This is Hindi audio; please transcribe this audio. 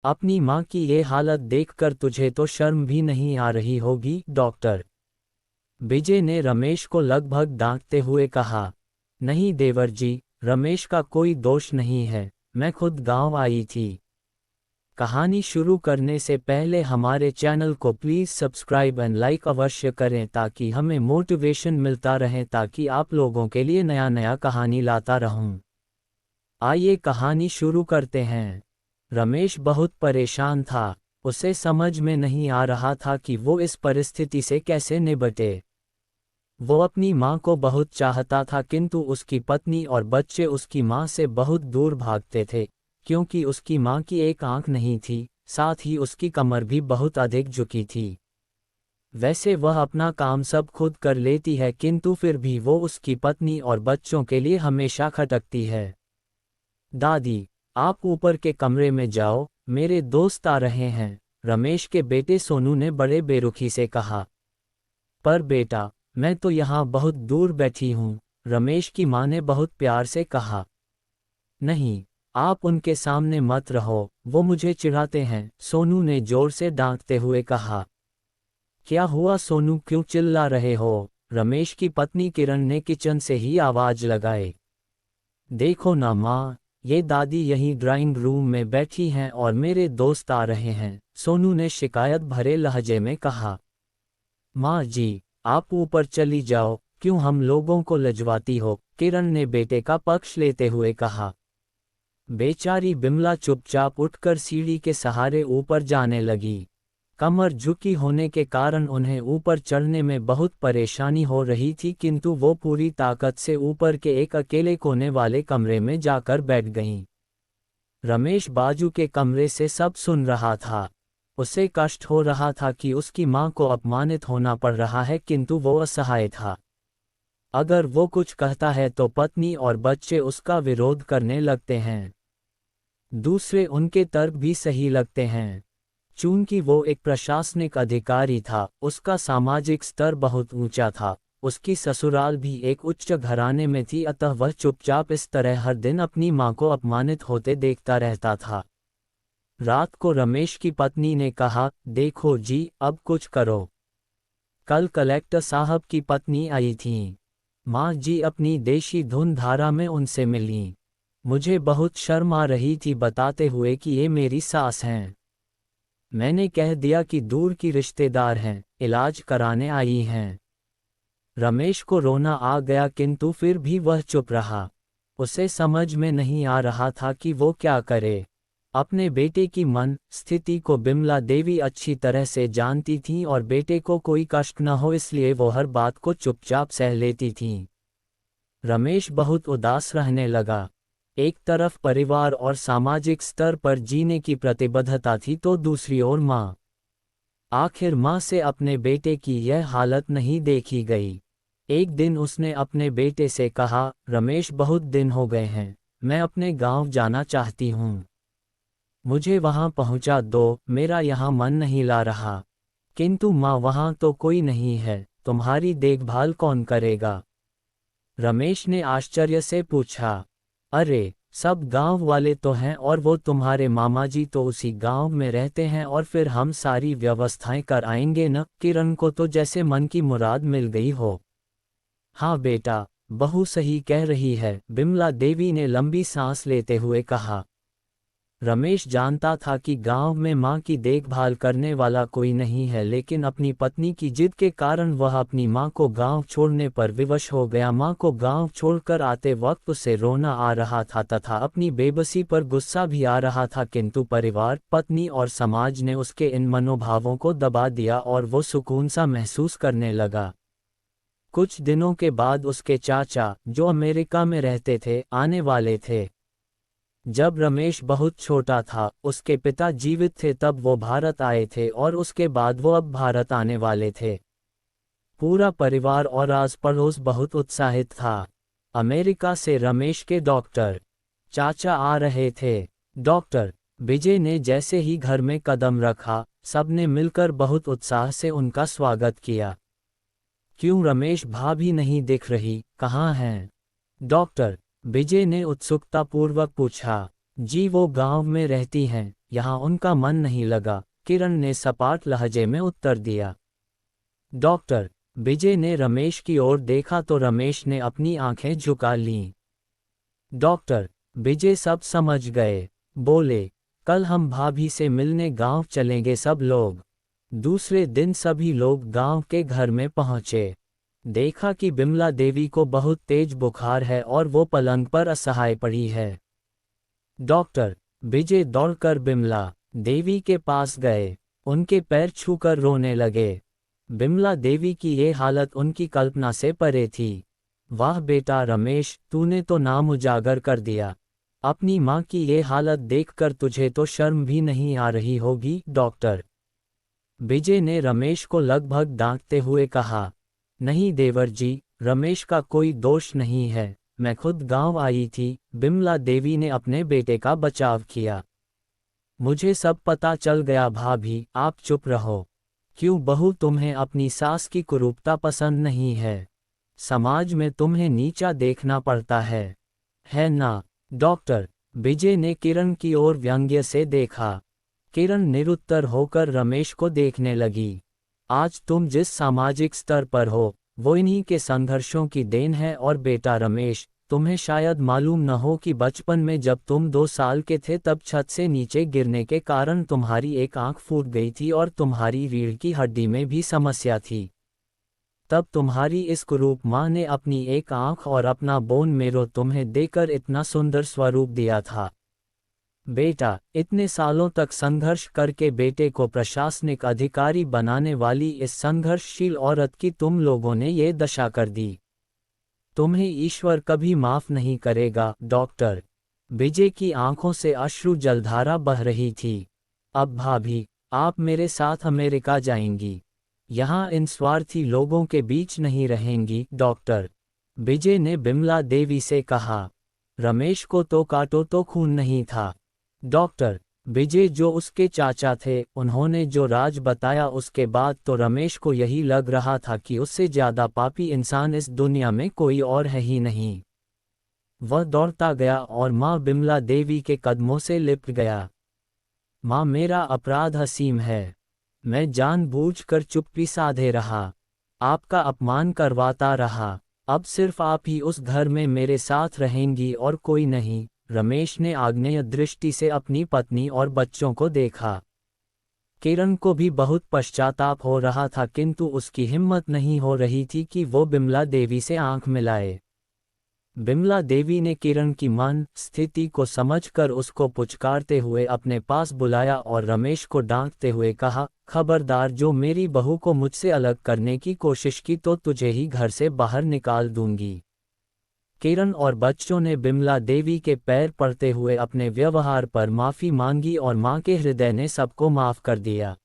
अपनी माँ की ये हालत देखकर तुझे तो शर्म भी नहीं आ रही होगी डॉक्टर। विजय ने रमेश को लगभग डांटते हुए कहा। नहीं देवर जी, रमेश का कोई दोष नहीं है, मैं खुद गांव आई थी। कहानी शुरू करने से पहले हमारे चैनल को प्लीज़ सब्सक्राइब एंड लाइक अवश्य करें ताकि हमें मोटिवेशन मिलता रहे, ताकि आप लोगों के लिए नया नया कहानी लाता रहूं। आइए कहानी शुरू करते हैं। रमेश बहुत परेशान था। उसे समझ में नहीं आ रहा था कि वो इस परिस्थिति से कैसे निपटे। वो अपनी माँ को बहुत चाहता था, किंतु उसकी पत्नी और बच्चे उसकी माँ से बहुत दूर भागते थे, क्योंकि उसकी माँ की एक आंख नहीं थी, साथ ही उसकी कमर भी बहुत अधिक झुकी थी। वैसे वह अपना काम सब खुद कर लेती है, किंतु फिर भी वो उसकी पत्नी और बच्चों के लिए हमेशा खटकती है। दादी, आप ऊपर के कमरे में जाओ, मेरे दोस्त आ रहे हैं, रमेश के बेटे सोनू ने बड़े बेरुखी से कहा। पर बेटा, मैं तो यहाँ बहुत दूर बैठी हूँ, रमेश की माँ ने बहुत प्यार से कहा। नहीं, आप उनके सामने मत रहो, वो मुझे चिढ़ाते हैं, सोनू ने जोर से डांटते हुए कहा। क्या हुआ सोनू, क्यों चिल्ला रहे हो? रमेश की पत्नी किरण ने किचन से ही आवाज लगाई। देखो ना माँ, ये दादी यहीं ड्राइंग रूम में बैठी हैं और मेरे दोस्त आ रहे हैं, सोनू ने शिकायत भरे लहजे में कहा। माँ जी, आप ऊपर चली जाओ, क्यों हम लोगों को लजवाती हो? किरण ने बेटे का पक्ष लेते हुए कहा। बेचारी बिमला चुपचाप उठकर सीढ़ी के सहारे ऊपर जाने लगी। कमर झुकी होने के कारण उन्हें ऊपर चढ़ने में बहुत परेशानी हो रही थी, किंतु वो पूरी ताकत से ऊपर के एक अकेले कोने वाले कमरे में जाकर बैठ गईं। रमेश बाजू के कमरे से सब सुन रहा था। उसे कष्ट हो रहा था कि उसकी माँ को अपमानित होना पड़ रहा है, किंतु वो असहाय था। अगर वो कुछ कहता है तो पत्नी और बच्चे उसका विरोध करने लगते हैं। दूसरे उनके तर्क भी सही लगते हैं। चूंकि वो एक प्रशासनिक अधिकारी था, उसका सामाजिक स्तर बहुत ऊंचा था, उसकी ससुराल भी एक उच्च घराने में थी, अतः वह चुपचाप इस तरह हर दिन अपनी माँ को अपमानित होते देखता रहता था। रात को रमेश की पत्नी ने कहा, देखो जी, अब कुछ करो। कल कलेक्टर साहब की पत्नी आई थीं। माँ जी अपनी देशी धुन धारा में उनसे मिलीं। मुझे बहुत शर्म आ रही थी बताते हुए कि ये मेरी सास हैं। मैंने कह दिया कि दूर की रिश्तेदार हैं, इलाज कराने आई हैं। रमेश को रोना आ गया, किंतु फिर भी वह चुप रहा। उसे समझ में नहीं आ रहा था कि वो क्या करे। अपने बेटे की मन स्थिति को बिमला देवी अच्छी तरह से जानती थीं और बेटे को कोई कष्ट न हो इसलिए वो हर बात को चुपचाप सह लेती थीं। रमेश बहुत उदास रहने लगा। एक तरफ परिवार और सामाजिक स्तर पर जीने की प्रतिबद्धता थी, तो दूसरी ओर माँ। आखिर माँ से अपने बेटे की यह हालत नहीं देखी गई। एक दिन उसने अपने बेटे से कहा, रमेश, बहुत दिन हो गए हैं, मैं अपने गांव जाना चाहती हूँ। मुझे वहां पहुंचा दो, मेरा यहाँ मन नहीं ला रहा। किंतु माँ, वहां तो कोई नहीं है, तुम्हारी देखभाल कौन करेगा? रमेश ने आश्चर्य से पूछा। अरे, सब गांव वाले तो हैं और वो तुम्हारे मामा जी तो उसी गांव में रहते हैं, और फिर हम सारी व्यवस्थाएं कर आएंगे न। किरण को तो जैसे मन की मुराद मिल गई हो। हाँ बेटा, बहू सही कह रही है, बिमला देवी ने लंबी सांस लेते हुए कहा। रमेश जानता था कि गांव में मां की देखभाल करने वाला कोई नहीं है, लेकिन अपनी पत्नी की जिद के कारण वह अपनी मां को गांव छोड़ने पर विवश हो गया। मां को गांव छोड़कर आते वक्त उसे रोना आ रहा था तथा अपनी बेबसी पर गुस्सा भी आ रहा था, किंतु परिवार, पत्नी और समाज ने उसके इन मनोभावों को दबा दिया और वो सुकून सा महसूस करने लगा। कुछ दिनों के बाद उसके चाचा, जो अमेरिका में रहते थे, आने वाले थे। जब रमेश बहुत छोटा था, उसके पिता जीवित थे तब वो भारत आए थे और उसके बाद वो अब भारत आने वाले थे। पूरा परिवार और आस पड़ोस बहुत उत्साहित था। अमेरिका से रमेश के डॉक्टर चाचा आ रहे थे। डॉक्टर विजय ने जैसे ही घर में कदम रखा, सबने मिलकर बहुत उत्साह से उनका स्वागत किया। क्यों रमेश, भाभी नहीं दिख रही, कहाँ हैं? डॉक्टर विजय ने उत्सुकतापूर्वक पूछा। जी, वो गांव में रहती हैं, यहाँ उनका मन नहीं लगा, किरण ने सपाट लहजे में उत्तर दिया। डॉक्टर, विजय ने रमेश की ओर देखा तो रमेश ने अपनी आंखें झुका लीं। डॉक्टर, विजय सब समझ गए। बोले, कल हम भाभी से मिलने गांव चलेंगे सब लोग। दूसरे दिन सभी लोग गांव के घर में पहुंचे। देखा कि बिमला देवी को बहुत तेज बुखार है और वो पलंग पर असहाय पड़ी है। डॉक्टर, विजय दौड़कर बिमला देवी के पास गए, उनके पैर छूकर रोने लगे। बिमला देवी की ये हालत उनकी कल्पना से परे थी। वाह बेटा रमेश, तूने तो नाम उजागर कर दिया। अपनी माँ की ये हालत देखकर तुझे तो शर्म भी नहीं आ रही होगी। डॉक्टर, विजय ने रमेश को लगभग डांटते हुए कहा, नहीं देवर जी, रमेश का कोई दोष नहीं है, मैं खुद गांव आई थी। बिमला देवी ने अपने बेटे का बचाव किया। मुझे सब पता चल गया भाभी, आप चुप रहो। क्यों बहू, तुम्हें अपनी सास की कुरूपता पसंद नहीं है? समाज में तुम्हें नीचा देखना पड़ता है ना? डॉक्टर, विजय ने किरण की ओर व्यंग्य से देखा। किरण निरुत्तर होकर रमेश को देखने लगी। आज तुम जिस सामाजिक स्तर पर हो, वो इन्हीं के संघर्षों की देन है। और बेटा रमेश, तुम्हें शायद मालूम न हो कि बचपन में जब तुम 2 साल के थे तब छत से नीचे गिरने के कारण तुम्हारी एक आंख फूट गई थी और तुम्हारी रीढ़ की हड्डी में भी समस्या थी। तब तुम्हारी इस कुरूप माँ ने अपनी एक आंख और अपना बोन मेरो तुम्हें देकर इतना सुंदर स्वरूप दिया था। बेटा, इतने सालों तक संघर्ष करके बेटे को प्रशासनिक अधिकारी बनाने वाली इस संघर्षशील औरत की तुम लोगों ने ये दशा कर दी। तुम्हें ईश्वर कभी माफ नहीं करेगा। डॉक्टर, विजय की आंखों से अश्रु जलधारा बह रही थी। अब भाभी, आप मेरे साथ अमेरिका जाएंगी, यहाँ इन स्वार्थी लोगों के बीच नहीं रहेंगी। डॉक्टर, विजय ने बिमला देवी से कहा, रमेश को तो काटो तो खून नहीं था। डॉक्टर, विजय जो उसके चाचा थे, उन्होंने जो राज बताया उसके बाद तो रमेश को यही लग रहा था कि उससे ज्यादा पापी इंसान इस दुनिया में कोई और है ही नहीं। वह दौड़ता गया और माँ बिमला देवी के कदमों से लिपट गया। माँ, मेरा अपराध असीम है। मैं जानबूझकर चुप्पी साधे रहा, आपका अपमान करवाता रहा। अब सिर्फ आप ही उस घर में मेरे साथ रहेंगी और कोई नहीं। रमेश ने आग्नेय दृष्टि से अपनी पत्नी और बच्चों को देखा। किरण को भी बहुत पश्चाताप हो रहा था, किंतु उसकी हिम्मत नहीं हो रही थी कि वो बिमला देवी से आंख मिलाए। बिमला देवी ने किरण की मन स्थिति को समझकर उसको पुचकारते हुए अपने पास बुलाया और रमेश को डांटते हुए कहा, खबरदार, जो मेरी बहू को मुझसे अलग करने की कोशिश की तो तुझे ही घर से बाहर निकाल दूंगी। किरण और बच्चों ने बिमला देवी के पैर पड़ते हुए अपने व्यवहार पर माफी मांगी और मां के हृदय ने सबको माफ कर दिया।